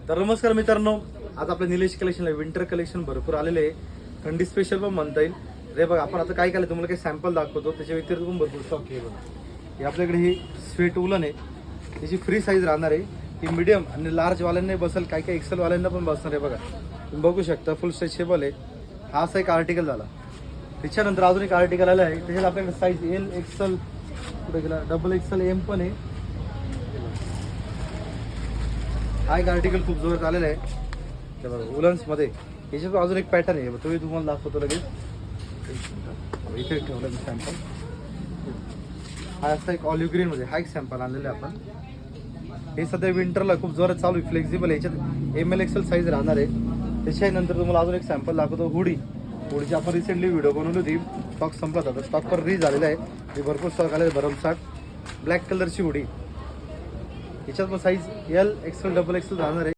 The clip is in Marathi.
तर नमस्कार मित्रांनो, आज आपल्या निलेश कलेक्शनला विंटर कलेक्शन भरपूर आलेले आहे. थंडी स्पेशल पण म्हणता येईल. रे बघा, आपण आता काय केलं तुम्हाला काही सॅम्पल दाखवतो, त्याच्या व्यतिरिक्त पण भरपूर स्टॉक आहे. बघा हे आपल्याकडे ही स्वेट उलन आहे, त्याची फ्री साईज राहणार आहे. ही मीडियम आणि लार्ज वाल्यांना बसेल, काही काही एक्सेल वाल्यांना पण बसणार आहे. बघा तुम्ही बघू शकता, फुल स्ट्रेचेबल आहे. हा असा एक आर्टिकल झाला. त्याच्यानंतर अजून एक आर्टिकल आला आहे, त्याच्यात आपल्याकडे साईज एल एक्सेल कुठे गेला, डबल एक्सेल एम पण आहे. हा एक आर्टिकल खूप जोरात आलेला आहे. ते बघा वुलन्समध्ये याच्यात अजून एक पॅटर्न आहे, तो तुम्हाला दाखवतो लगेच. इथे ठेवलं मी सॅम्पल. हा असा एक ऑलिव्ह ग्रीनमध्ये हा एक सॅम्पल आणलेला आहे आपण. हे सध्या विंटरला खूप जोरात चालू आहे, फ्लेक्झिबल आहे. याच्यात एम एल एक्सेल साईज राहणार आहे. त्याच्यानंतर तुम्हाला अजून एक सॅम्पल दाखवतो. हुडीची आपण रिसेंटली व्हिडिओ बनवली होती, स्टॉक संपला होता. स्टॉक पर री झालेला आहे. हे भरपूर स्टॉक आले भरमसाठ. ब्लॅक कलरची हुडी, याच्यात पण size L XL double XL राहणार आहे.